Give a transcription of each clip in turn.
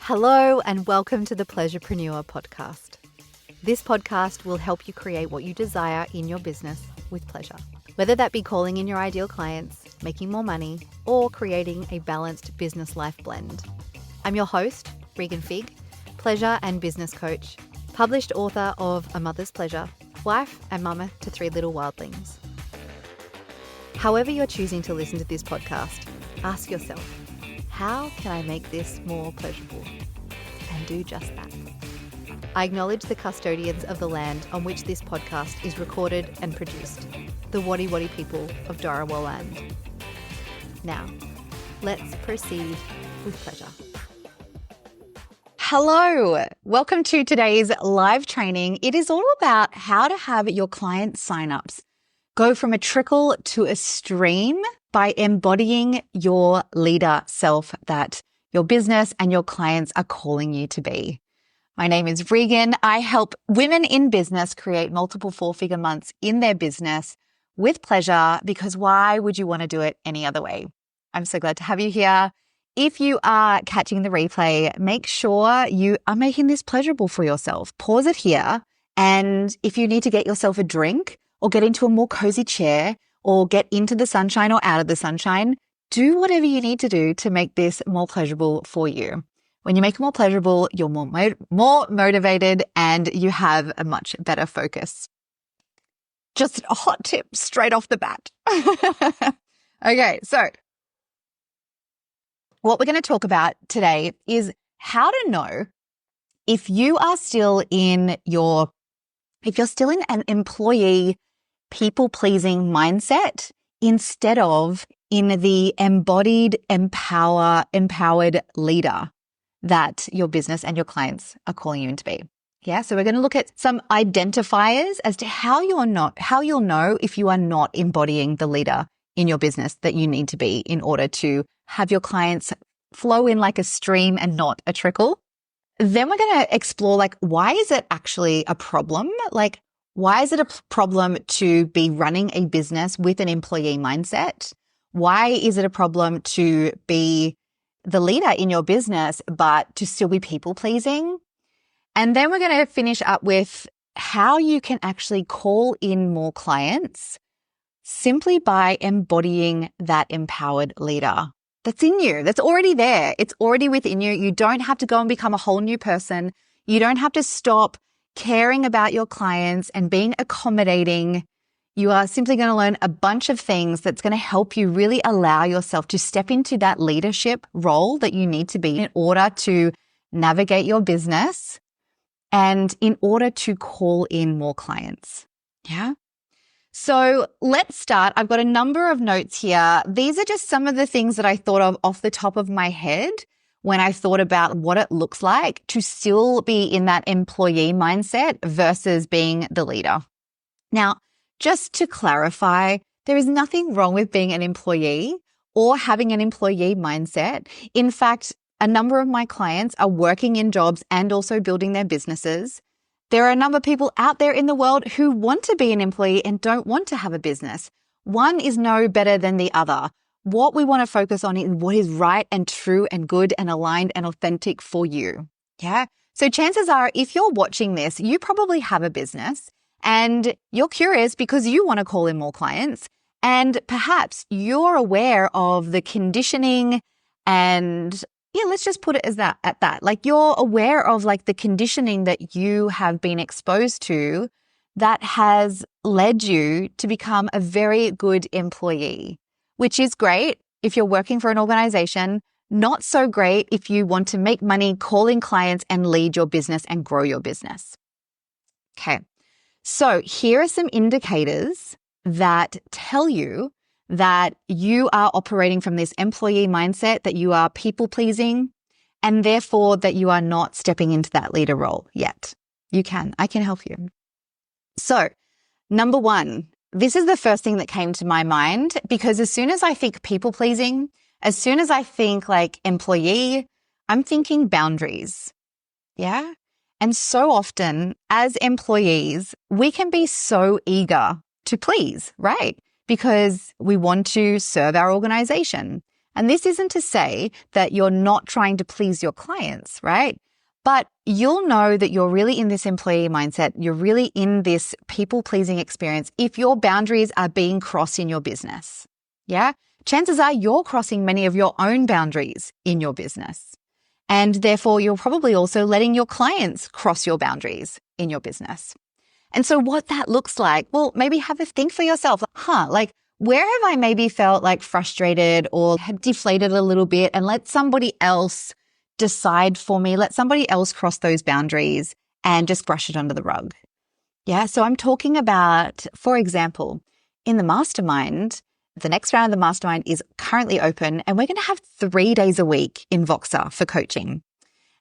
Hello and welcome to the Pleasurepreneur podcast. This podcast will help you create what you desire in your business with pleasure. Whether that be calling in your ideal clients, making more money, or creating a balanced business life blend. I'm your host, Regan Fig, pleasure and business coach, published author of A Mother's Pleasure, wife and mama to 3 little wildlings. However you're choosing to listen to this podcast, ask yourself, how can I make this more pleasurable? And do just that. I acknowledge the custodians of the land on which this podcast is recorded and produced, the Wadi Wadi people of Dharawal land. Now, let's proceed with pleasure. Hello, welcome to today's live training. It is all about how to have your client signups go from a trickle to a stream by embodying your leader self that your business and your clients are calling you to be. My name is Regan. I help women in business create multiple 4-figure months in their business with pleasure, because why would you want to do it any other way? I'm so glad to have you here. If you are catching the replay, make sure you are making this pleasurable for yourself. Pause it here. And if you need to get yourself a drink or get into a more cozy chair or get into the sunshine or out of the sunshine, do whatever you need to do to make this more pleasurable for you. When you make it more pleasurable, you're more motivated and you have a much better focus. Just a hot tip straight off the bat. Okay, so what we're going to talk about today is how to know if you're still in an employee people-pleasing mindset instead of in the embodied, empowered leader that your business and your clients are calling you in to be. Yeah, so we're going to look at some identifiers as to how you'll know if you are not embodying the leader in your business that you need to be in order to have your clients flow in like a stream and not a trickle. Then we're going to explore why is it actually a problem? Why is it a problem to be running a business with an employee mindset? Why is it a problem to be the leader in your business, but to still be people pleasing? And then we're going to finish up with how you can actually call in more clients simply by embodying that empowered leader that's in you, that's already there. It's already within you. You don't have to go and become a whole new person. You don't have to stop caring about your clients and being accommodating. You are simply going to learn a bunch of things that's going to help you really allow yourself to step into that leadership role that you need to be in order to navigate your business and in order to call in more clients. Yeah. So let's start. I've got a number of notes here. These are just some of the things that I thought of off the top of my head when I thought about what it looks like to still be in that employee mindset versus being the leader. Now, just to clarify, there is nothing wrong with being an employee or having an employee mindset. In fact, a number of my clients are working in jobs and also building their businesses. There are a number of people out there in the world who want to be an employee and don't want to have a business. One is no better than the other. What we want to focus on is what is right and true and good and aligned and authentic for you. Yeah. So chances are, if you're watching this, you probably have a business and you're curious because you want to call in more clients. And perhaps you're aware of the conditioning and let's just put it as that at that. You're aware of the conditioning that you have been exposed to that has led you to become a very good employee, which is great if you're working for an organization, not so great if you want to make money, call in clients and lead your business and grow your business. Okay. So here are some indicators that tell you that you are operating from this employee mindset, that you are people pleasing, and therefore that you are not stepping into that leader role yet. I can help you. So, number 1, this is the first thing that came to my mind, because as soon as I think people pleasing, as soon as I think employee, I'm thinking boundaries. Yeah. And so often as employees, we can be so eager to please, right? Because we want to serve our organization And this isn't to say that you're not trying to please your clients, right? But you'll know that you're really in this employee mindset. You're really in this people-pleasing experience if your boundaries are being crossed in your business. Yeah? Chances are you're crossing many of your own boundaries in your business. And therefore, you're probably also letting your clients cross your boundaries in your business. And so what that looks like, well, maybe have a think for yourself. Where have I maybe felt like frustrated or had deflated a little bit, and let somebody else decide for me, let somebody else cross those boundaries and just brush it under the rug. Yeah. So I'm talking about, for example, in the mastermind, the next round of the mastermind is currently open, and we're going to have 3 days a week in Voxer for coaching.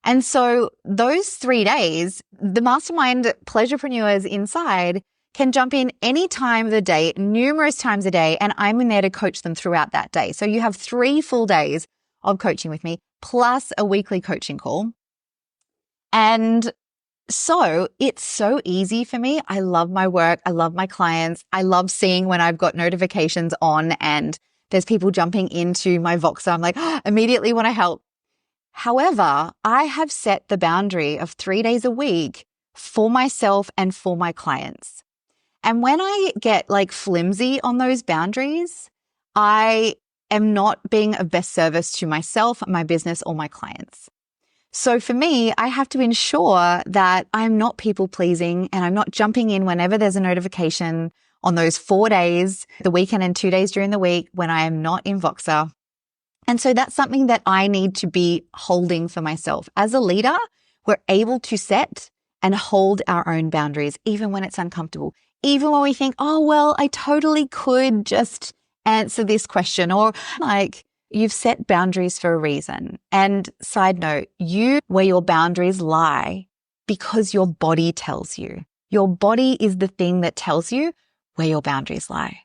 And so those 3 days, the mastermind pleasurepreneurs inside can jump in any time of the day, numerous times a day, and I'm in there to coach them throughout that day. So you have 3 full days of coaching with me, plus a weekly coaching call. And so it's so easy for me. I love my work. I love my clients. I love seeing when I've got notifications on and there's people jumping into my Voxer. I'm like, immediately want to help. However, I have set the boundary of 3 days a week for myself and for my clients. And when I get like flimsy on those boundaries, I am not being of best service to myself, my business, or my clients. So for me, I have to ensure that I'm not people pleasing and I'm not jumping in whenever there's a notification on those 4 days, the weekend and 2 days during the week when I am not in Voxer. And so that's something that I need to be holding for myself. As a leader, we're able to set and hold our own boundaries, even when it's uncomfortable, even when we think, oh, well, I totally could just answer this question, or like, you've set boundaries for a reason. And side note, where your boundaries lie because your body tells you. Your body is the thing that tells you where your boundaries lie.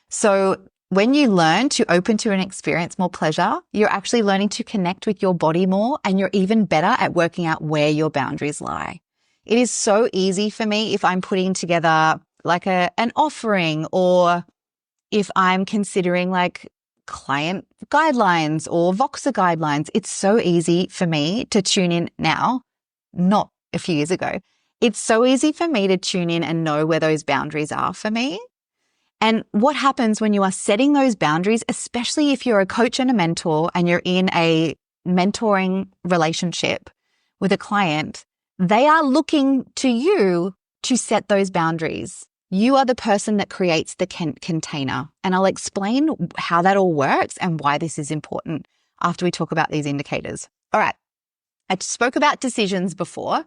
So when you learn to open to and experience more pleasure, you're actually learning to connect with your body more, and you're even better at working out where your boundaries lie. It is so easy for me if I'm putting together like an offering, or if I'm considering like client guidelines or Voxer guidelines. It's so easy for me to tune in now, not a few years ago. It's so easy for me to tune in and know where those boundaries are for me. And what happens when you are setting those boundaries, especially if you're a coach and a mentor and you're in a mentoring relationship with a client, they are looking to you to set those boundaries. You are the person that creates the container. And I'll explain how that all works and why this is important after we talk about these indicators. All right. I spoke about decisions before,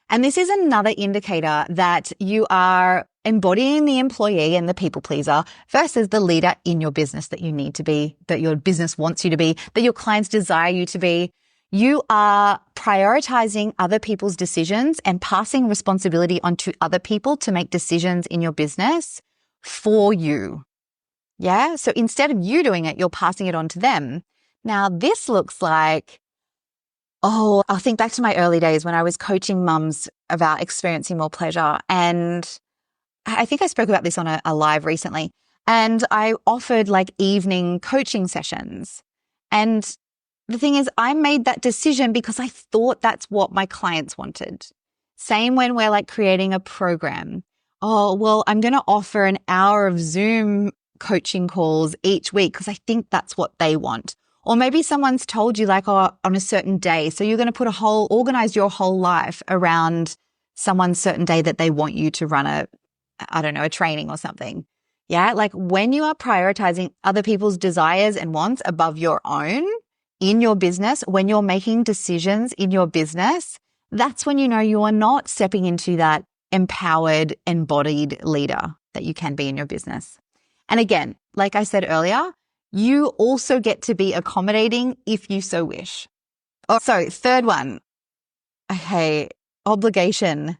and this is another indicator that you are embodying the employee and the people pleaser versus the leader in your business that you need to be, that your business wants you to be, that your clients desire you to be. You are prioritizing other people's decisions and passing responsibility onto other people to make decisions in your business for you. Yeah. So instead of you doing it, you're passing it on to them. Now, this looks like, I'll think back to my early days when I was coaching mums about experiencing more pleasure. And I think I spoke about this on a live recently. And I offered like evening coaching sessions. And the thing is, I made that decision because I thought that's what my clients wanted. Same when we're like creating a program. Oh, well, I'm going to offer an hour of Zoom coaching calls each week because I think that's what they want. Or maybe someone's told you like, on a certain day. So you're going to organize your whole life around someone's certain day that they want you to run a training or something. Yeah. Like when you are prioritizing other people's desires and wants above your own in your business, when you're making decisions in your business, that's when you know you are not stepping into that empowered, embodied leader that you can be in your business. And again, like I said earlier, you also get to be accommodating if you so wish. So third one, okay, obligation.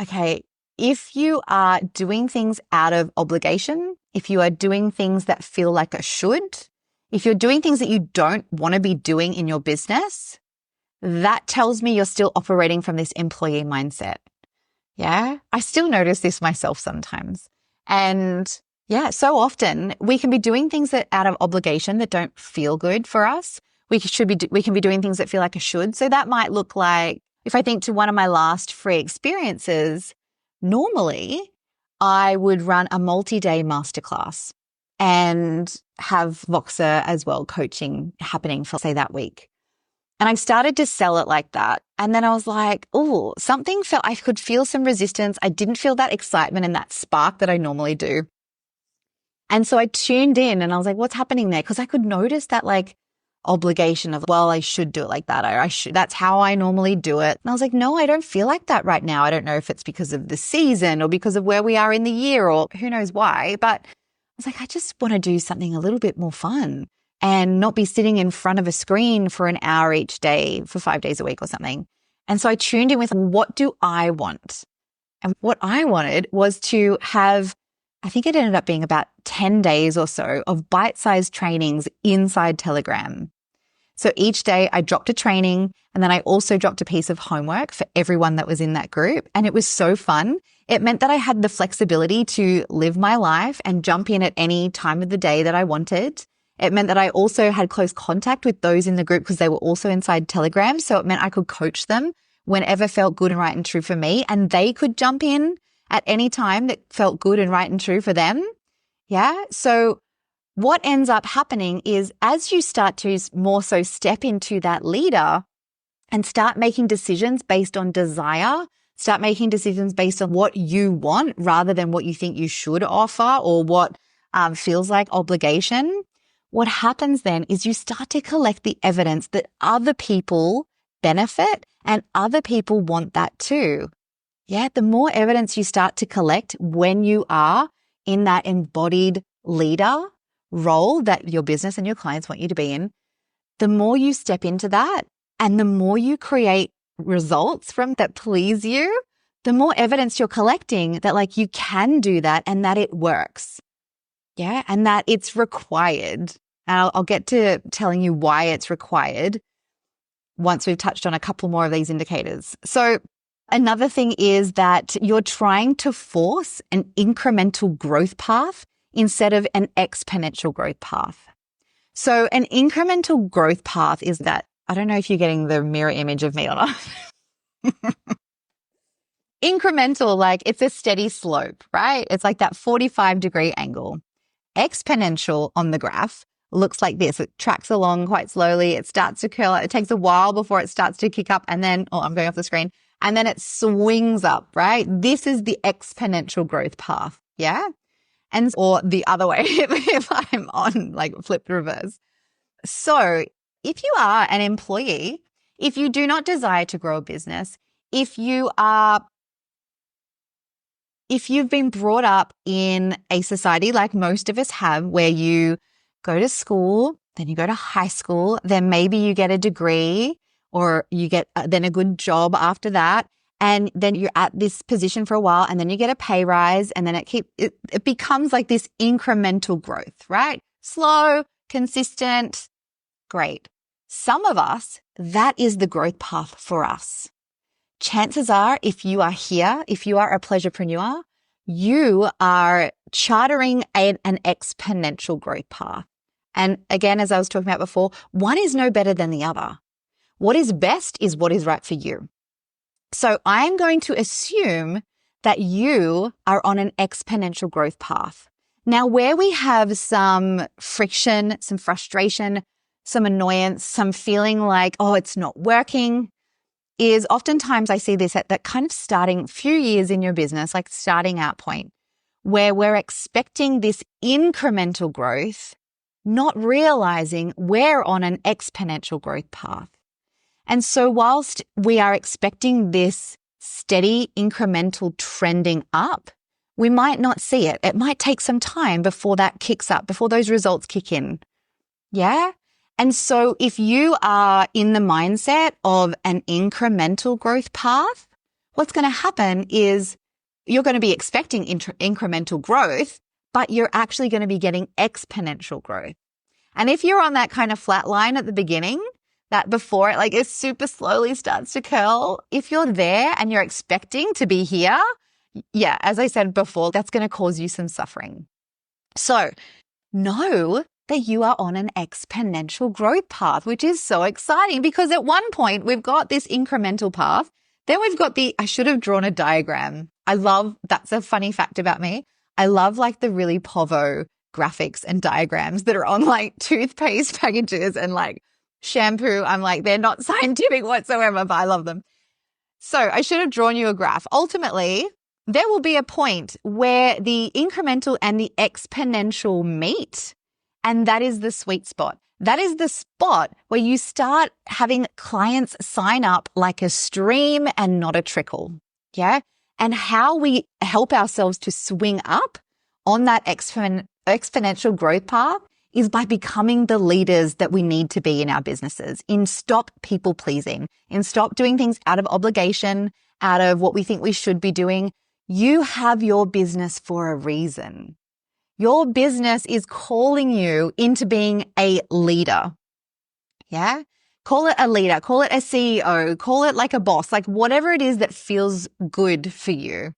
Okay, if you are doing things out of obligation, if you are doing things that feel like a should, if you're doing things that you don't want to be doing in your business, that tells me you're still operating from this employee mindset. Yeah, I still notice this myself sometimes. And Yeah, so often we can be doing things that out of obligation that don't feel good for us. We can be doing things that feel like a should. So that might look like, if I think to one of my last free experiences, normally I would run a multi-day masterclass and have Voxer as well coaching happening for, say, that week. And I started to sell it like that. And then I was like, oh, I could feel some resistance. I didn't feel that excitement and that spark that I normally do. And so I tuned in and I was like, what's happening there? Because I could notice that like obligation of, well, I should do it like that. I should, that's how I normally do it. And I was like, no, I don't feel like that right now. I don't know if it's because of the season or because of where we are in the year or who knows why. But I was like, I just want to do something a little bit more fun and not be sitting in front of a screen for an hour each day for 5 days a week or something. And so I tuned in with, what do I want? And what I wanted was to have, I think it ended up being about 10 days or so of bite-sized trainings inside Telegram. So each day I dropped a training and then I also dropped a piece of homework for everyone that was in that group. And it was so fun. It meant that I had the flexibility to live my life and jump in at any time of the day that I wanted. It meant that I also had close contact with those in the group because they were also inside Telegram. So it meant I could coach them whenever felt good and right and true for me. And they could jump in at any time that felt good and right and true for them. Yeah. So what ends up happening is as you start to more so step into that leader and start making decisions based on desire, start making decisions based on what you want rather than what you think you should offer or what feels like obligation. What happens then is you start to collect the evidence that other people benefit and other people want that too. Yeah, the more evidence you start to collect when you are in that embodied leader role that your business and your clients want you to be in, the more you step into that and the more you create results from that please you, the more evidence you're collecting that like you can do that and that it works. Yeah, and that it's required. And I'll get to telling you why it's required once we've touched on a couple more of these indicators. So another thing is that you're trying to force an incremental growth path instead of an exponential growth path. So an incremental growth path is that, I don't know if you're getting the mirror image of me or not. Incremental, like it's a steady slope, right? It's like that 45-degree angle. Exponential on the graph looks like this. It tracks along quite slowly. It starts to curl. It takes a while before it starts to kick up. And then, I'm going off the screen. And then it swings up, right? This is the exponential growth path. Yeah. Or the other way if I'm on like flipped reverse. So if you are an employee, if you do not desire to grow a business, if you've been brought up in a society like most of us have, where you go to school, then you go to high school, then maybe you get a degree or you get then a good job after that. And then you're at this position for a while and then you get a pay rise and then it becomes like this incremental growth, right? Slow, consistent, great. Some of us, that is the growth path for us. Chances are, if you are here, if you are a pleasurepreneur, you are chartering an exponential growth path. And again, as I was talking about before, one is no better than the other. What is best is what is right for you. So I'm going to assume that you are on an exponential growth path. Now, where we have some friction, some frustration, some annoyance, some feeling like, oh, it's not working, is oftentimes I see this at that kind of starting few years in your business, like starting out point, where we're expecting this incremental growth, not realizing we're on an exponential growth path. And so whilst we are expecting this steady incremental trending up, we might not see it. It might take some time before that kicks up, before those results kick in. Yeah. And so if you are in the mindset of an incremental growth path, what's going to happen is you're going to be expecting incremental growth, but you're actually going to be getting exponential growth. And if you're on that kind of flat line at the beginning, that before it super slowly starts to curl, if you're there and you're expecting to be here, yeah, as I said before, that's going to cause you some suffering. So know that you are on an exponential growth path, which is so exciting because at one point we've got this incremental path. Then we've got I should have drawn a diagram. That's a funny fact about me. I love like the really povo graphics and diagrams that are on like toothpaste packages and like shampoo. I'm like, they're not scientific whatsoever, but I love them. So I should have drawn you a graph. Ultimately, there will be a point where the incremental and the exponential meet, and that is the sweet spot. That is the spot where you start having clients sign up like a stream and not a trickle. Yeah. And how we help ourselves to swing up on that exponential growth path is by becoming the leaders that we need to be in our businesses, in stop people pleasing, in stop doing things out of obligation, out of what we think we should be doing. You have your business for a reason. Your business is calling you into being a leader. Yeah? Call it a leader, call it a CEO, call it like a boss, like whatever it is that feels good for you.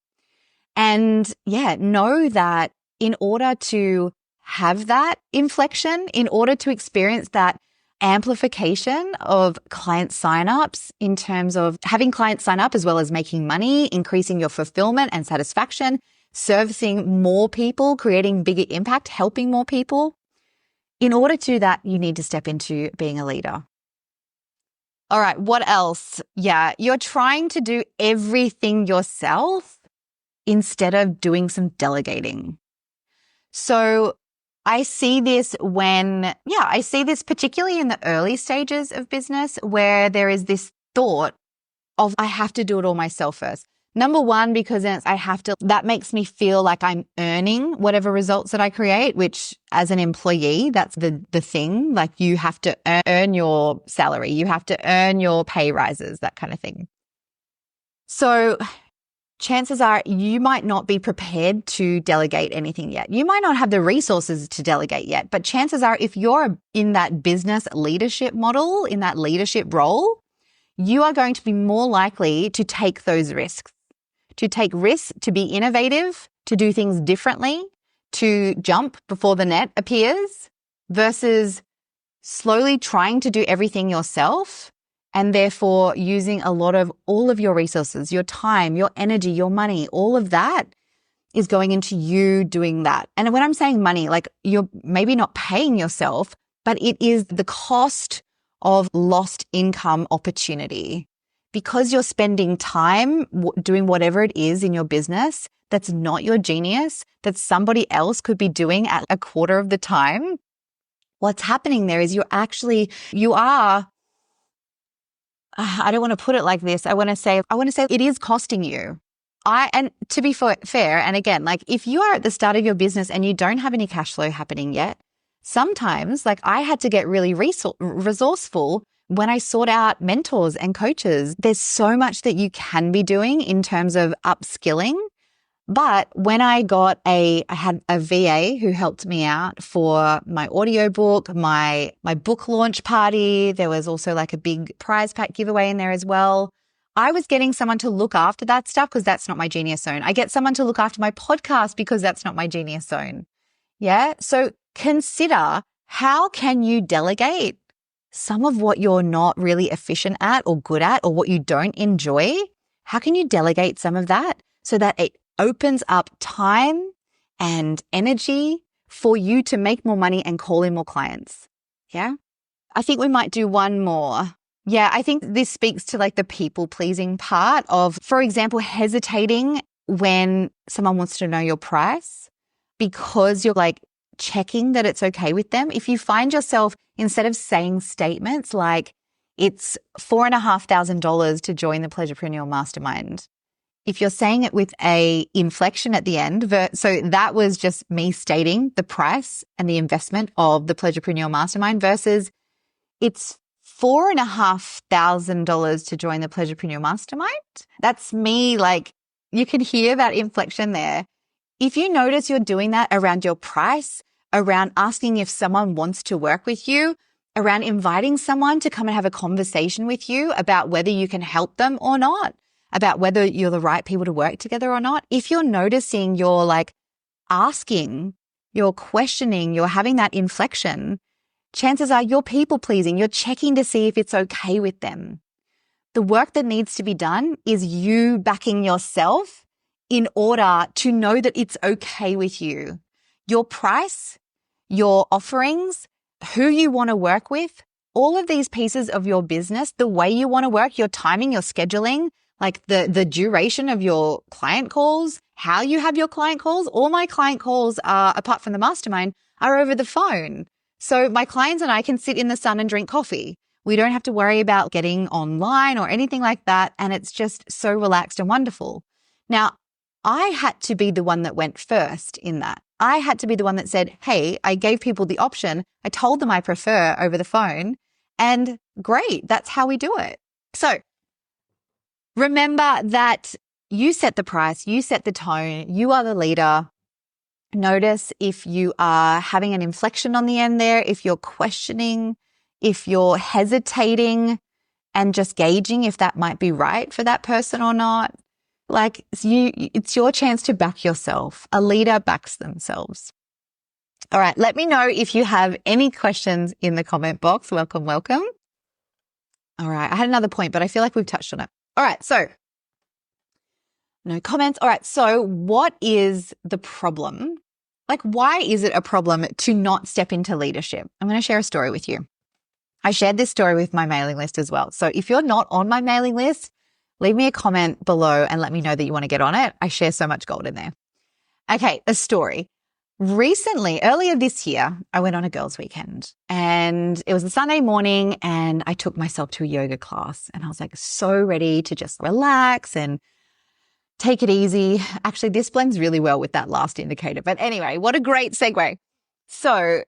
And yeah, know that in order to have that inflection, in order to experience that amplification of client signups in terms of having clients sign up as well as making money, increasing your fulfillment and satisfaction, servicing more people, creating bigger impact, helping more people. In order to do that, you need to step into being a leader. All right, what else? Yeah, you're trying to do everything yourself instead of doing some delegating. So I see this particularly in the early stages of business where there is this thought of I have to do it all myself first. Number one, because that makes me feel like I'm earning whatever results that I create, which as an employee, that's the thing. Like you have to earn your salary. You have to earn your pay rises, that kind of thing. So chances are you might not be prepared to delegate anything yet. You might not have the resources to delegate yet, but chances are if you're in that business leadership model, in that leadership role, you are going to be more likely to take those risks, to be innovative, to do things differently, to jump before the net appears versus slowly trying to do everything yourself and therefore using all of your resources, your time, your energy, your money, all of that is going into you doing that. And when I'm saying money, like you're maybe not paying yourself, but it is the cost of lost income opportunity. Because you're spending time doing whatever it is in your business that's not your genius, that somebody else could be doing at a quarter of the time, what's happening there is I don't want to put it like this. I want to say it is costing you. And to be fair, and again, like if you are at the start of your business and you don't have any cash flow happening yet, sometimes like I had to get really resourceful when I sought out mentors and coaches. There's so much that you can be doing in terms of upskilling. But when I had a VA who helped me out for my audiobook, my book launch party. There was also like a big prize pack giveaway in there as well. I was getting someone to look after that stuff because that's not my genius zone. I get someone to look after my podcast because that's not my genius zone. Yeah. So consider, how can you delegate some of what you're not really efficient at or good at or what you don't enjoy? How can you delegate some of that so that it opens up time and energy for you to make more money and call in more clients? Yeah. I think we might do one more. Yeah. I think this speaks to like the people pleasing part of, for example, hesitating when someone wants to know your price because you're like checking that it's okay with them. If you find yourself, instead of saying statements like it's $4,500 to join the Pleasurepreneur Mastermind, if you're saying it with a inflection at the end, so that was just me stating the price and the investment of the Pleasurepreneur Mastermind versus it's $4,500 to join the Pleasurepreneur Mastermind. That's me, like you can hear that inflection there. If you notice you're doing that around your price, around asking if someone wants to work with you, around inviting someone to come and have a conversation with you about whether you can help them or not, about whether you're the right people to work together or not. If you're noticing you're like asking you're questioning, you're having that inflection, chances are you're people pleasing. You're checking to see if it's okay with them. The work that needs to be done is you backing yourself in order to know that it's okay with you. Your price, your offerings, who you want to work with, all of these pieces of your business, the way you want to work, your timing, your scheduling, like the duration of your client calls, how you have your client calls. All my client calls are, apart from the mastermind, are over the phone. So my clients and I can sit in the sun and drink coffee. We don't have to worry about getting online or anything like that. And it's just so relaxed and wonderful. Now, I had to be the one that went first in that. I had to be the one that said, hey, I gave people the option. I told them I prefer over the phone. And great, that's how we do it. So remember that you set the price, you set the tone, you are the leader. Notice if you are having an inflection on the end there, if you're questioning, if you're hesitating and just gauging if that might be right for that person or not. Like it's your chance to back yourself. A leader backs themselves. All right. Let me know if you have any questions in the comment box. Welcome, welcome. All right. I had another point, but I feel like we've touched on it. All right. So no comments. All right. So what is the problem? Like, why is it a problem to not step into leadership? I'm going to share a story with you. I shared this story with my mailing list as well. So if you're not on my mailing list, leave me a comment below and let me know that you want to get on it. I share so much gold in there. Okay, a story. Recently, earlier this year, I went on a girls' weekend and it was a Sunday morning and I took myself to a yoga class and I was like so ready to just relax and take it easy. Actually, this blends really well with that last indicator. But anyway, what a great segue. So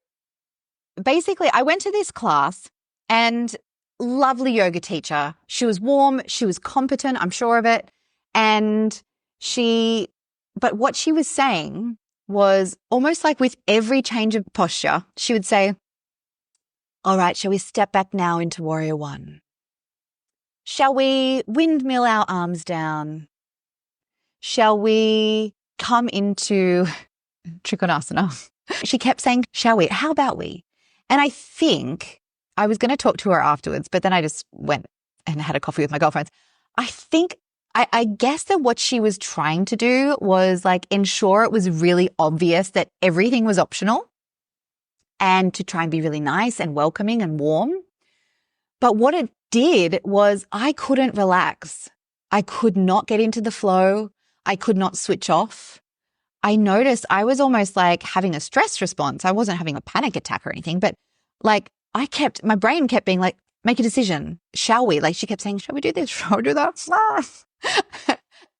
basically, I went to this class and lovely yoga teacher. She was warm. She was competent. I'm sure of it. But what she was saying was almost like with every change of posture, she would say, all right, shall we step back now into warrior one? Shall we windmill our arms down? Shall we come into Trikonasana? She kept saying, shall we? How about we? And I think I was going to talk to her afterwards, but then I just went and had a coffee with my girlfriends. I guess that what she was trying to do was like ensure it was really obvious that everything was optional and to try and be really nice and welcoming and warm. But what it did was I couldn't relax. I could not get into the flow. I could not switch off. I noticed I was almost like having a stress response. I wasn't having a panic attack or anything, but like my brain kept being like, make a decision. Shall we? Like she kept saying, shall we do this? Shall we do that?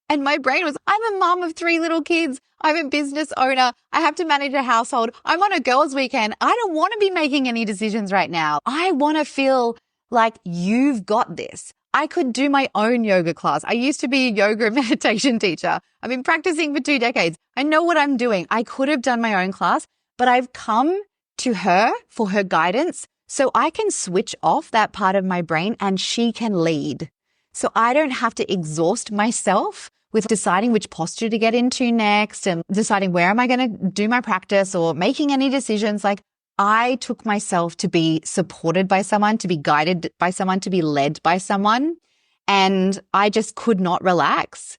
And my brain was, I'm a mom of 3 little kids. I'm a business owner. I have to manage a household. I'm on a girls' weekend. I don't want to be making any decisions right now. I want to feel like you've got this. I could do my own yoga class. I used to be a yoga and meditation teacher. I've been practicing for 2 decades. I know what I'm doing. I could have done my own class, but I've come to her for her guidance so I can switch off that part of my brain and she can lead. So I don't have to exhaust myself with deciding which posture to get into next and deciding where am I going to do my practice or making any decisions. Like I took myself to be supported by someone, to be guided by someone, to be led by someone. And I just could not relax.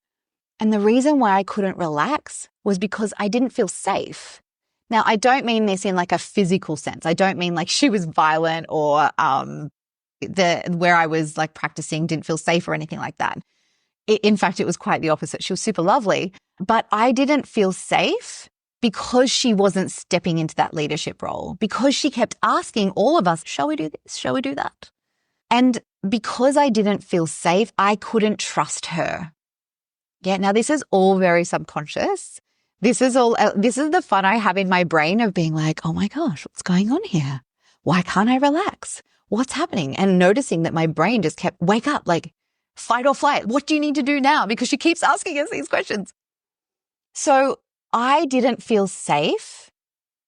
And the reason why I couldn't relax was because I didn't feel safe. Now, I don't mean this in like a physical sense. I don't mean like she was violent or where I was like practicing didn't feel safe or anything like that. In fact, it was quite the opposite. She was super lovely, but I didn't feel safe because she wasn't stepping into that leadership role, because she kept asking all of us, shall we do this? Shall we do that? And because I didn't feel safe, I couldn't trust her. Yeah. Now this is all very subconscious. This is the fun I have in my brain of being like, oh my gosh, what's going on here? Why can't I relax? What's happening? And noticing that my brain just kept wake up, like fight or flight. What do you need to do now? Because she keeps asking us these questions. So I didn't feel safe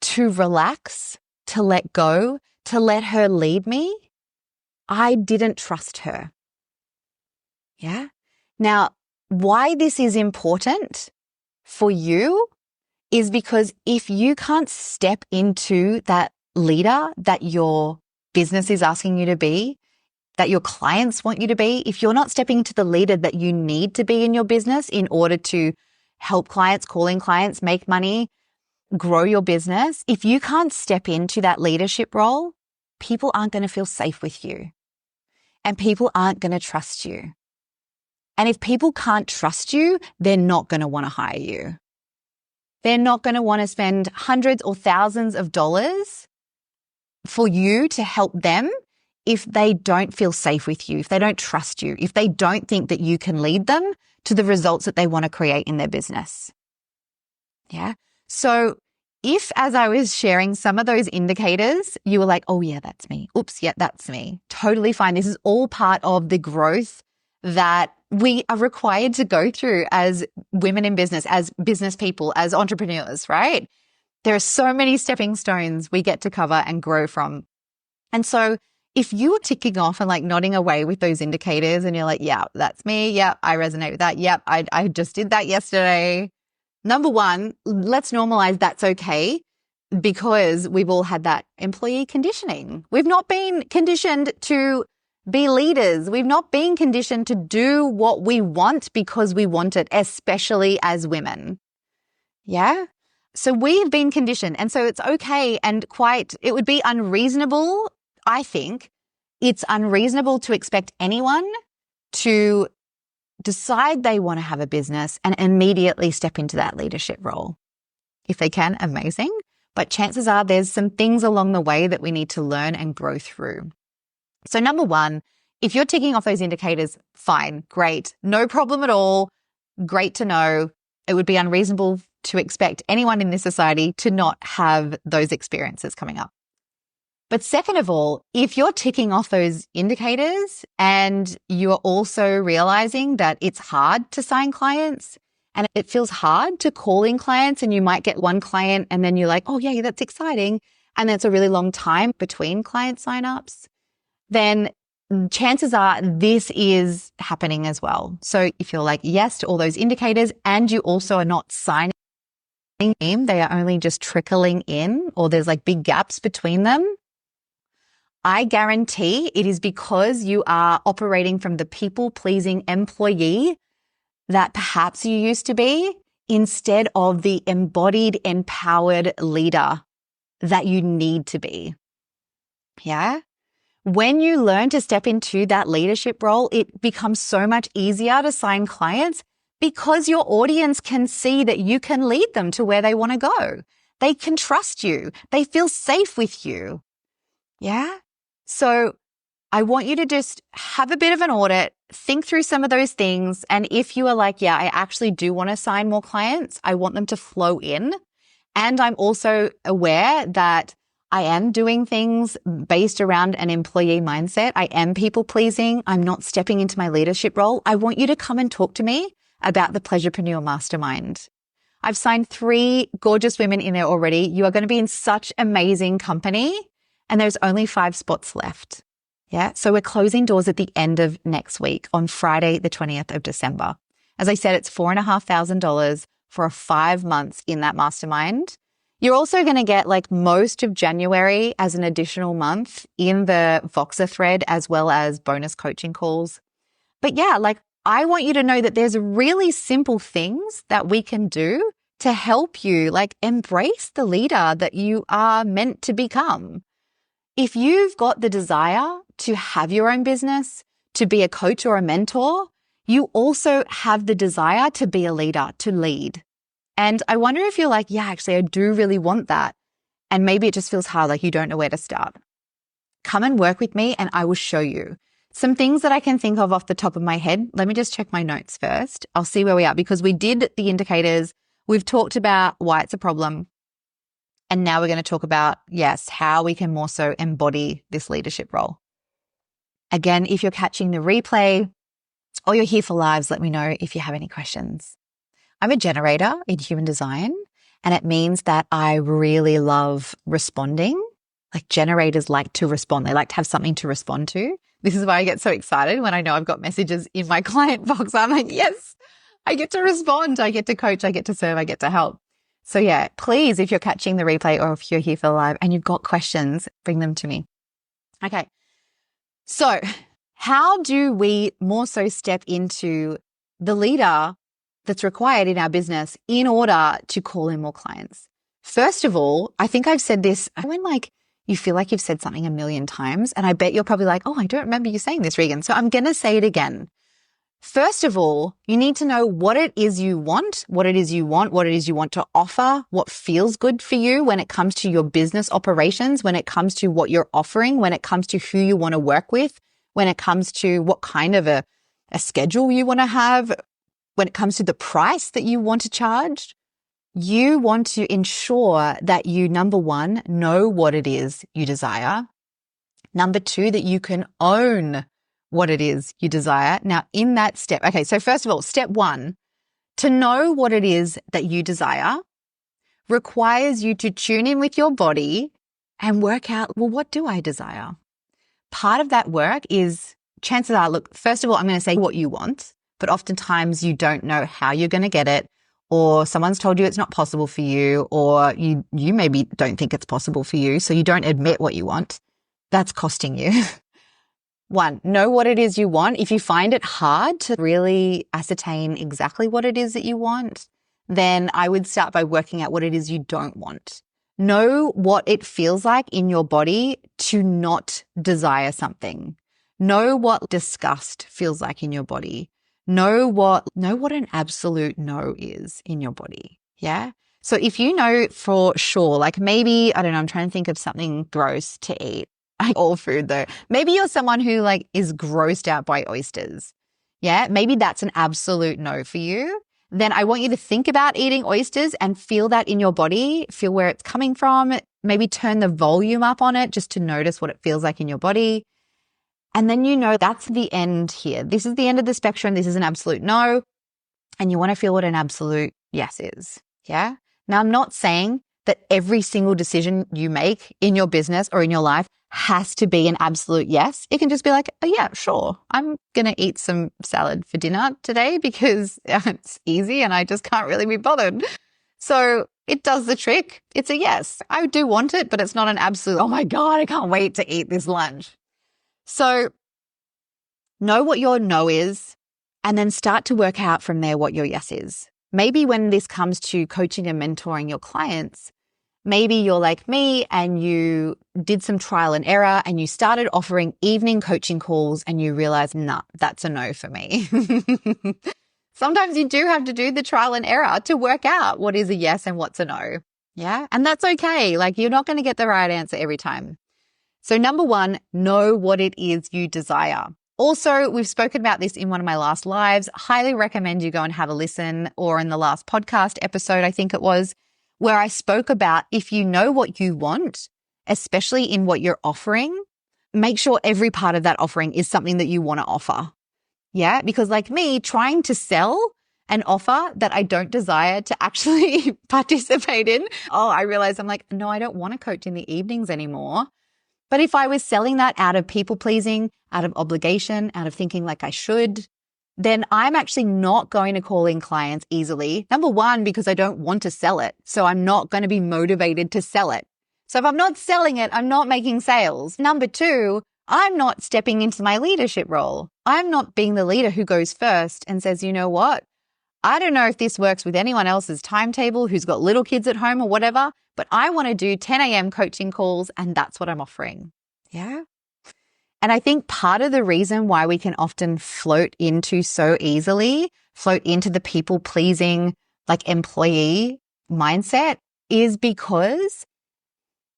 to relax, to let go, to let her lead me. I didn't trust her. Yeah. Now, why this is important for you is because if you can't step into that leader that your business is asking you to be, that your clients want you to be, if you're not stepping into the leader that you need to be in your business in order to help clients, call in clients, make money, grow your business, if you can't step into that leadership role, people aren't going to feel safe with you and people aren't going to trust you. And if people can't trust you, they're not going to want to hire you. They're not going to want to spend hundreds or thousands of dollars for you to help them if they don't feel safe with you, if they don't trust you, if they don't think that you can lead them to the results that they want to create in their business. Yeah. So if, as I was sharing some of those indicators, you were like, oh yeah, that's me. Oops, yeah, that's me. Totally fine. This is all part of the growth that we are required to go through as women in business, as business people, as entrepreneurs, right? There are so many stepping stones we get to cover and grow from. And so if you are ticking off and like nodding away with those indicators and you're like, yeah, that's me. Yeah, I resonate with that. Yep, I just did that yesterday. Number one, let's normalize that's okay, because we've all had that employee conditioning. We've not been conditioned to be leaders. We've not been conditioned to do what we want because we want it, especially as women. Yeah. So we've been conditioned. And so it's okay and it would be unreasonable. I think it's unreasonable to expect anyone to decide they want to have a business and immediately step into that leadership role. If they can, amazing. But chances are there's some things along the way that we need to learn and grow through. So number one, if you're ticking off those indicators, fine, great, no problem at all. Great to know. It would be unreasonable to expect anyone in this society to not have those experiences coming up. But second of all, if you're ticking off those indicators and you are also realizing that it's hard to sign clients and it feels hard to call in clients, and you might get one client and then you're like, oh yeah, that's exciting, and that's a really long time between client signups, then chances are this is happening as well. So if you're like yes to all those indicators and you also are not signing in, they are only just trickling in, or there's like big gaps between them, I guarantee it is because you are operating from the people-pleasing employee that perhaps you used to be, instead of the embodied, empowered leader that you need to be. Yeah? When you learn to step into that leadership role, it becomes so much easier to sign clients because your audience can see that you can lead them to where they want to go. They can trust you. They feel safe with you. Yeah? So I want you to just have a bit of an audit, think through some of those things. And if you are like, yeah, I actually do want to sign more clients, I want them to flow in. And I'm also aware that I am doing things based around an employee mindset. I am people pleasing. I'm not stepping into my leadership role. I want you to come and talk to me about the Pleasurepreneur Mastermind. I've signed 3 gorgeous women in there already. You are going to be in such amazing company. And there's only 5 spots left. Yeah. So we're closing doors at the end of next week on Friday, the 20th of December. As I said, it's $4,500 for 5 months in that mastermind. You're also going to get like most of January as an additional month in the Voxer thread, as well as bonus coaching calls. But yeah, like I want you to know that there's really simple things that we can do to help you like embrace the leader that you are meant to become. If you've got the desire to have your own business, to be a coach or a mentor, you also have the desire to be a leader, to lead. And I wonder if you're like, yeah, actually, I do really want that. And maybe it just feels hard, like you don't know where to start. Come and work with me and I will show you some things that I can think of off the top of my head. Let me just check my notes first. I'll see where we are, because we did the indicators. We've talked about why it's a problem. And now we're going to talk about, yes, how we can more so embody this leadership role. Again, if you're catching the replay or you're here for lives, let me know if you have any questions. I'm a generator in human design, and it means that I really love responding. Like generators like to respond. They like to have something to respond to. This is why I get so excited when I know I've got messages in my client box. I'm like, yes, I get to respond. I get to coach. I get to serve. I get to help. So yeah, please, if you're catching the replay or if you're here for the live and you've got questions, bring them to me. Okay. So how do we more so step into the leader that's required in our business in order to call in more clients? First of all, I think I've said this when you feel like you've said something a million times, and I bet you're probably like, oh, I don't remember you saying this, Regan. So I'm going to say it again. First of all, you need to know what it is you want, what it is you want to offer, what feels good for you when it comes to your business operations, when it comes to what you're offering, when it comes to who you want to work with, when it comes to what kind of a schedule you want to have, when it comes to the price that you want to charge. You want to ensure that you, number one, know what it is you desire. Number two, that you can own what it is you desire. Now, in that step, okay, so first of all, step one, to know what it is that you desire requires you to tune in with your body and work out, well, what do I desire? Part of that work is, chances are, look, first of all, I'm going to say what you want, but oftentimes you don't know how you're going to get it, or someone's told you it's not possible for you, or you maybe don't think it's possible for you, so you don't admit what you want. That's costing you. One, know what it is you want. If you find it hard to really ascertain exactly what it is that you want, then I would start by working out what it is you don't want. Know what it feels like in your body to not desire something. Know what disgust feels like in your body. Know what an absolute no is in your body. Yeah. So if you know for sure, like maybe, I don't know, I'm trying to think of something gross to eat. All food though. Maybe you're someone who is grossed out by oysters. Yeah. Maybe that's an absolute no for you. Then I want you to think about eating oysters and feel that in your body, feel where it's coming from. Maybe turn the volume up on it just to notice what it feels like in your body. And then that's the end here. This is the end of the spectrum. This is an absolute no. And you want to feel what an absolute yes is. Yeah. Now, I'm not saying that every single decision you make in your business or in your life has to be an absolute yes. It can just be like, oh yeah, sure. I'm going to eat some salad for dinner today because it's easy and I just can't really be bothered. So it does the trick. It's a yes. I do want it, but it's not an absolute, oh my God, I can't wait to eat this lunch. So know what your no is and then start to work out from there what your yes is. Maybe when this comes to coaching and mentoring your clients, maybe you're like me and you did some trial and error and you started offering evening coaching calls and you realize, nah, that's a no for me. Sometimes you do have to do the trial and error to work out what is a yes and what's a no. Yeah. And that's okay. You're not going to get the right answer every time. So number one, know what it is you desire. Also, we've spoken about this in one of my last lives. Highly recommend you go and have a listen, or in the last podcast episode, I think it was, where I spoke about if you know what you want, especially in what you're offering, make sure every part of that offering is something that you want to offer. Yeah, because like me, trying to sell an offer that I don't desire to actually participate in, I realize I'm like, no, I don't want to coach in the evenings anymore. But if I was selling that out of people pleasing, out of obligation, out of thinking like I should, then I'm actually not going to call in clients easily. Number one, because I don't want to sell it. So I'm not going to be motivated to sell it. So if I'm not selling it, I'm not making sales. Number two, I'm not stepping into my leadership role. I'm not being the leader who goes first and says, you know what? I don't know if this works with anyone else's timetable who's got little kids at home or whatever, but I want to do 10 a.m. coaching calls and that's what I'm offering. Yeah. And I think part of the reason why we can often float into the people pleasing, employee mindset is because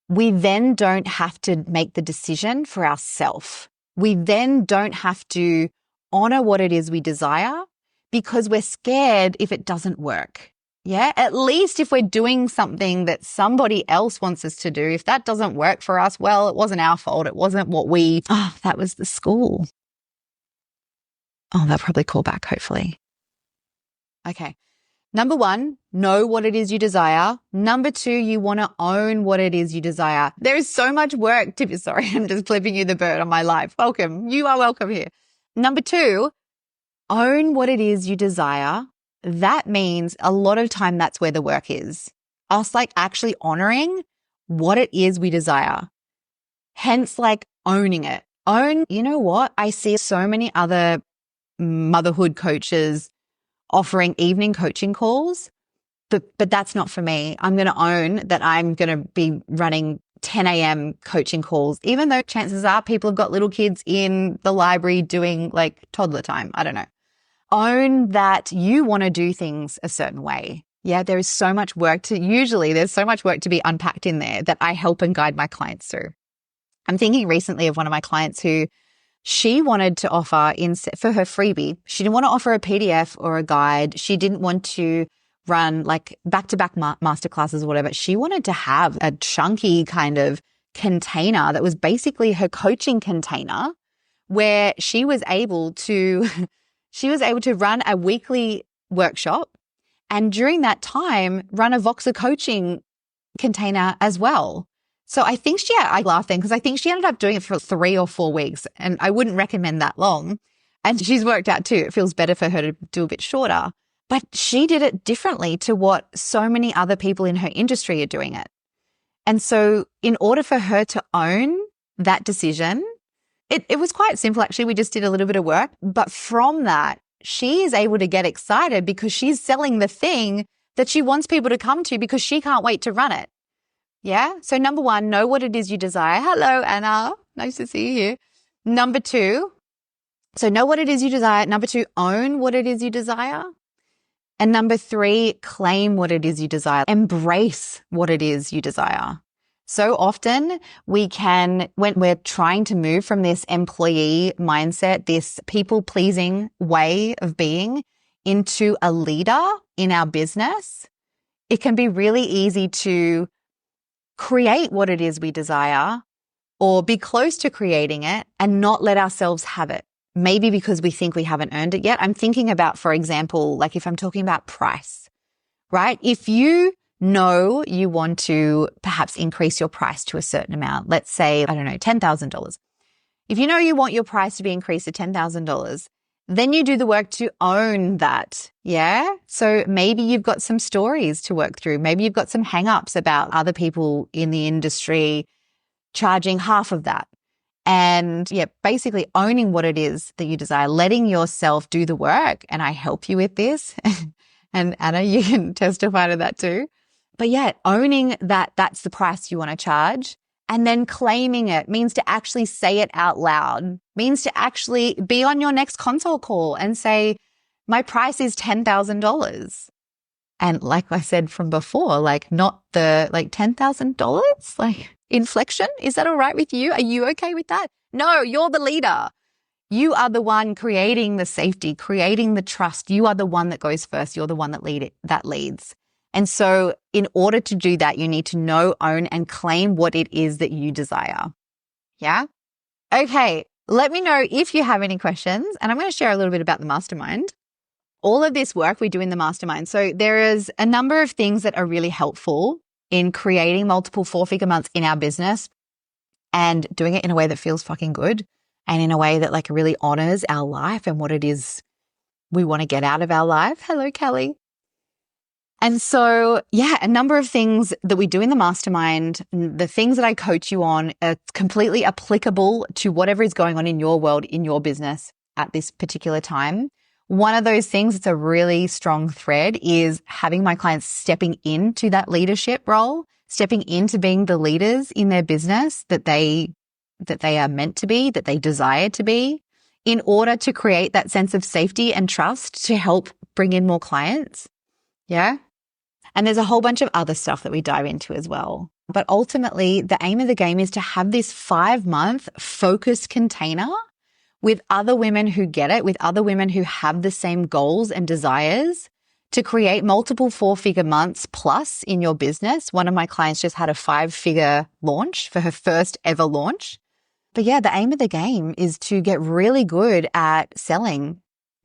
we then don't have to make the decision for ourselves. We then don't have to honor what it is we desire because we're scared if it doesn't work. Yeah, at least if we're doing something that somebody else wants us to do, if that doesn't work for us, well, it wasn't our fault. It wasn't that was the school. They'll probably call back, hopefully. Okay. Number one, know what it is you desire. Number two, you want to own what it is you desire. There is so much work to be, sorry, I'm just flipping you the bird on my live. Welcome. You are welcome here. Number two, own what it is you desire. That means a lot of time that's where the work is. us like actually honoring what it is we desire. Hence like owning it. You know what? I see so many other motherhood coaches offering evening coaching calls, but that's not for me. I'm going to own that I'm going to be running 10 a.m. coaching calls, even though chances are people have got little kids in the library doing like toddler time. I don't know. Own that you want to do things a certain way. Yeah, there's so much work to be unpacked in there that I help and guide my clients through. I'm thinking recently of one of my clients who she wanted to offer for her freebie. She didn't want to offer a PDF or a guide. She didn't want to run like back-to-back masterclasses or whatever. She wanted to have a chunky kind of container that was basically her coaching container where she was able to run a weekly workshop and during that time run a Voxer coaching container as well. So I think I laughed then because I think she ended up doing it for 3 or 4 weeks and I wouldn't recommend that long. And she's worked out too. It feels better for her to do a bit shorter, but she did it differently to what so many other people in her industry are doing it. And so in order for her to own that decision, it was quite simple. Actually, we just did a little bit of work, but from that, she is able to get excited because she's selling the thing that she wants people to come to because she can't wait to run it. Yeah. So number 1, know what it is you desire. Hello, Anna. Nice to see you here. Number 2, so know what it is you desire. Number 2, own what it is you desire. And number 3, claim what it is you desire. Embrace what it is you desire. So often when we're trying to move from this employee mindset, this people-pleasing way of being into a leader in our business, it can be really easy to create what it is we desire or be close to creating it and not let ourselves have it. Maybe because we think we haven't earned it yet. I'm thinking about, for example, like if I'm talking about price, right? If you know you want to perhaps increase your price to a certain amount, let's say, I don't know, $10,000. If you know you want your price to be increased to $10,000, then you do the work to own that. Yeah. So maybe you've got some stories to work through. Maybe you've got some hang-ups about other people in the industry charging half of that. And yeah, basically owning what it is that you desire, letting yourself do the work. And I help you with this. And Anna, you can testify to that too. But yeah, owning that that's the price you want to charge and then claiming it means to actually say it out loud, means to actually be on your next consult call and say, my price is $10,000. And like I said from before, like not the like $10,000, like inflection. Is that all right with you? Are you okay with that? No, you're the leader. You are the one creating the safety, creating the trust. You are the one that goes first. You're the one that leads. And so in order to do that, you need to know, own, and claim what it is that you desire. Yeah? Okay. Let me know if you have any questions. And I'm going to share a little bit about the mastermind. All of this work we do in the mastermind. So there is a number of things that are really helpful in creating multiple 4-figure months in our business and doing it in a way that feels fucking good and in a way that like really honors our life and what it is we want to get out of our life. Hello, Kelly. And so, yeah, a number of things that we do in the mastermind, the things that I coach you on are completely applicable to whatever is going on in your world, in your business at this particular time. One of those things that's a really strong thread is having my clients stepping into that leadership role, stepping into being the leaders in their business that they are meant to be, that they desire to be, in order to create that sense of safety and trust to help bring in more clients. Yeah. And there's a whole bunch of other stuff that we dive into as well. But ultimately, the aim of the game is to have this 5-month focused container with other women who get it, with other women who have the same goals and desires to create multiple 4-figure months plus in your business. One of my clients just had a 5-figure launch for her first ever launch. But yeah, the aim of the game is to get really good at selling,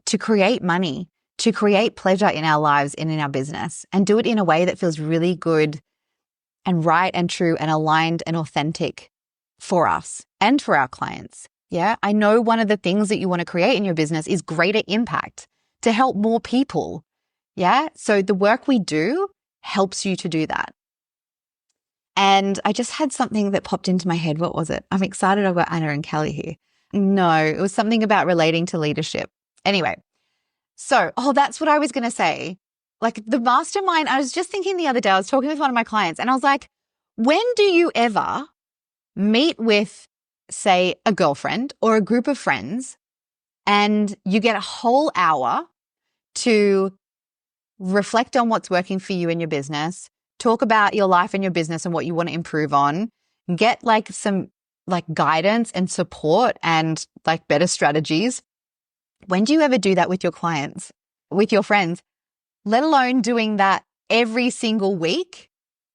to create money, to create pleasure in our lives and in our business, and do it in a way that feels really good and right and true and aligned and authentic for us and for our clients. Yeah, I know one of the things that you want to create in your business is greater impact to help more people. Yeah, so the work we do helps you to do that. And I just had something that popped into my head. What was it? I'm excited I've got Anna and Kelly here. No, it was something about relating to leadership. Anyway, that's what I was going to say. Like the mastermind, I was just thinking the other day, I was talking with one of my clients and I was like, when do you ever meet with, say, a girlfriend or a group of friends and you get a whole hour to reflect on what's working for you in your business, talk about your life and your business and what you want to improve on, get like some like guidance and support and like better strategies? When do you ever do that with your clients, with your friends, let alone doing that every single week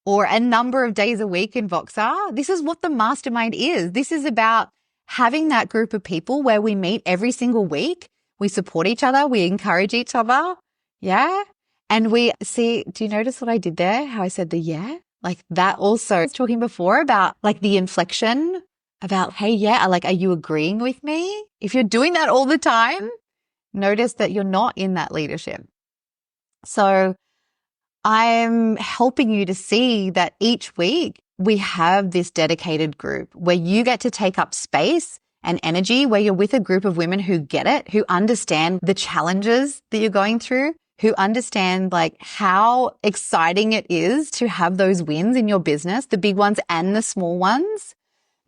or a number of days a week in Voxer? This is what the mastermind is. This is about having that group of people where we meet every single week. We support each other. We encourage each other. Yeah. And we see, do you notice what I did there? How I said the yeah? Like that also. I was talking before about like the inflection about, hey, yeah, like, are you agreeing with me? If you're doing that all the time, notice that you're not in that leadership. So I'm helping you to see that each week we have this dedicated group where you get to take up space and energy, where you're with a group of women who get it, who understand the challenges that you're going through, who understand like how exciting it is to have those wins in your business, the big ones and the small ones,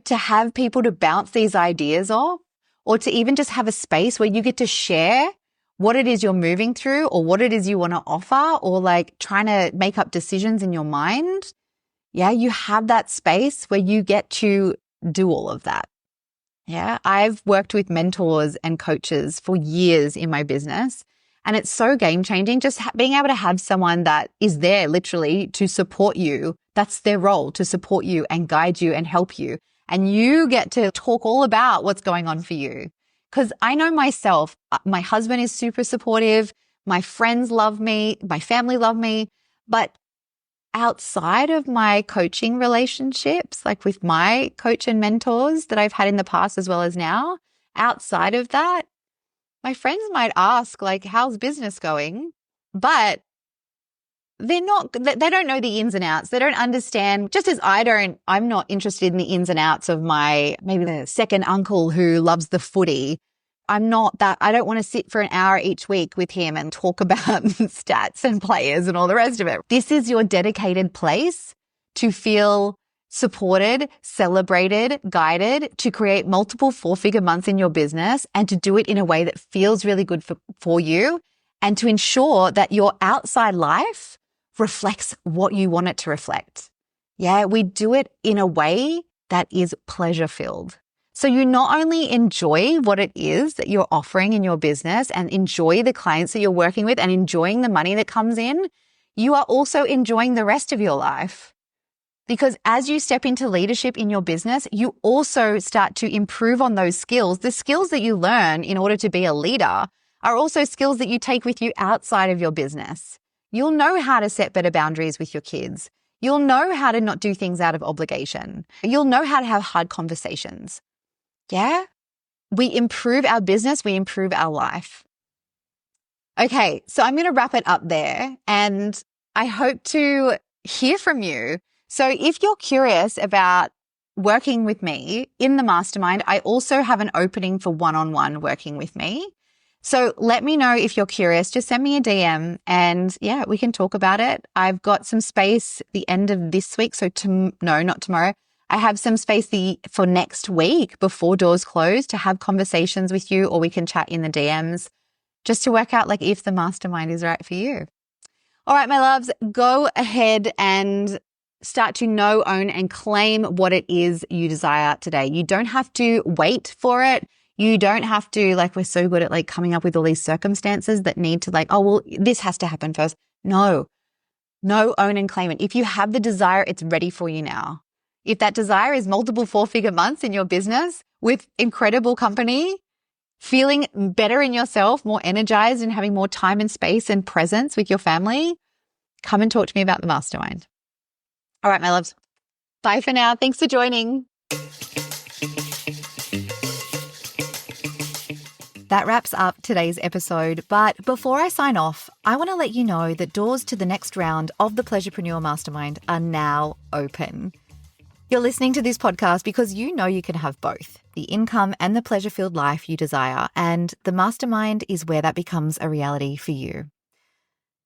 to have people to bounce these ideas off, or to even just have a space where you get to share what it is you're moving through or what it is you want to offer, or like trying to make up decisions in your mind. Yeah, you have that space where you get to do all of that. Yeah, I've worked with mentors and coaches for years in my business, and it's so game changing just being able to have someone that is there literally to support you. That's their role, to support you and guide you and help you. And you get to talk all about what's going on for you. Because I know myself, my husband is super supportive. My friends love me. My family love me. But outside of my coaching relationships, like with my coach and mentors that I've had in the past as well as now, outside of that, my friends might ask like, how's business going? But they don't know the ins and outs. They don't understand, just as I'm not interested in the ins and outs of maybe the second uncle who loves the footy. I don't want to sit for an hour each week with him and talk about stats and players and all the rest of it. This is your dedicated place to feel supported, celebrated, guided, to create multiple 4-figure months in your business and to do it in a way that feels really good for you, and to ensure that your outside life reflects what you want it to reflect. Yeah, we do it in a way that is pleasure-filled. So you not only enjoy what it is that you're offering in your business and enjoy the clients that you're working with and enjoying the money that comes in, you are also enjoying the rest of your life. Because as you step into leadership in your business, you also start to improve on those skills. The skills that you learn in order to be a leader are also skills that you take with you outside of your business. You'll know how to set better boundaries with your kids. You'll know how to not do things out of obligation. You'll know how to have hard conversations. Yeah? We improve our business, we improve our life. Okay, so I'm going to wrap it up there, and I hope to hear from you. So if you're curious about working with me in the mastermind, I also have an opening for one-on-one working with me. So let me know if you're curious. Just send me a DM and yeah, we can talk about it. I've got some space the end of this week. So no, not tomorrow. I have some space for next week before doors close to have conversations with you, or we can chat in the DMs just to work out like if the mastermind is right for you. All right, my loves, go ahead and start to know, own, and claim what it is you desire today. You don't have to wait for it. You don't have to, like, we're so good at like coming up with all these circumstances that need to like, oh, well, this has to happen first. No, own and claim it. If you have the desire, it's ready for you now. If that desire is multiple 4-figure months in your business with incredible company, feeling better in yourself, more energized and having more time and space and presence with your family, come and talk to me about the mastermind. All right, my loves. Bye for now. Thanks for joining. That wraps up today's episode. But before I sign off, I want to let you know that doors to the next round of the Pleasurepreneur Mastermind are now open. You're listening to this podcast because you know you can have both, the income and the pleasure-filled life you desire, and the mastermind is where that becomes a reality for you.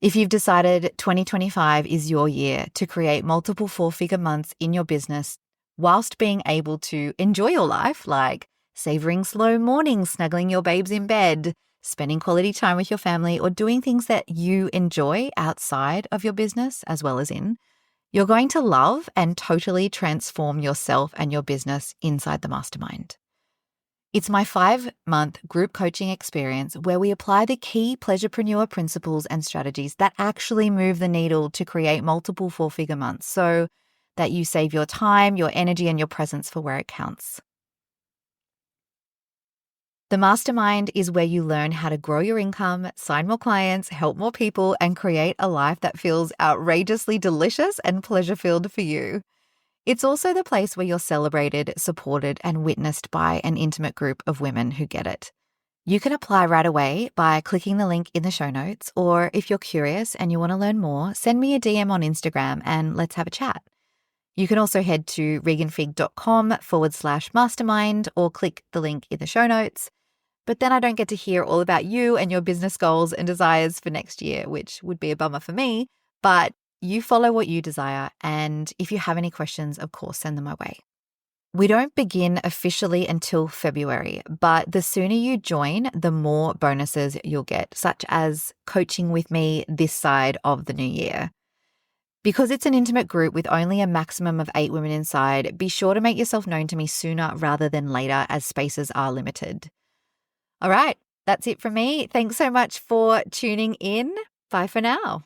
If you've decided 2025 is your year to create multiple four-figure months in your business whilst being able to enjoy your life, like savoring slow mornings, snuggling your babes in bed, spending quality time with your family, or doing things that you enjoy outside of your business as well as in, you're going to love and totally transform yourself and your business inside the mastermind. It's my 5-month group coaching experience where we apply the key Pleasurepreneur principles and strategies that actually move the needle to create multiple four-figure months so that you save your time, your energy, and your presence for where it counts. The mastermind is where you learn how to grow your income, sign more clients, help more people, and create a life that feels outrageously delicious and pleasure-filled for you. It's also the place where you're celebrated, supported, and witnessed by an intimate group of women who get it. You can apply right away by clicking the link in the show notes, or if you're curious and you want to learn more, send me a DM on Instagram and let's have a chat. You can also head to reganfig.com/mastermind or click the link in the show notes. But then I don't get to hear all about you and your business goals and desires for next year, which would be a bummer for me. But you follow what you desire. And if you have any questions, of course, send them my way. We don't begin officially until February, but the sooner you join, the more bonuses you'll get, such as coaching with me this side of the new year. Because it's an intimate group with only a maximum of 8 women inside, be sure to make yourself known to me sooner rather than later as spaces are limited. All right, that's it from me. Thanks so much for tuning in. Bye for now.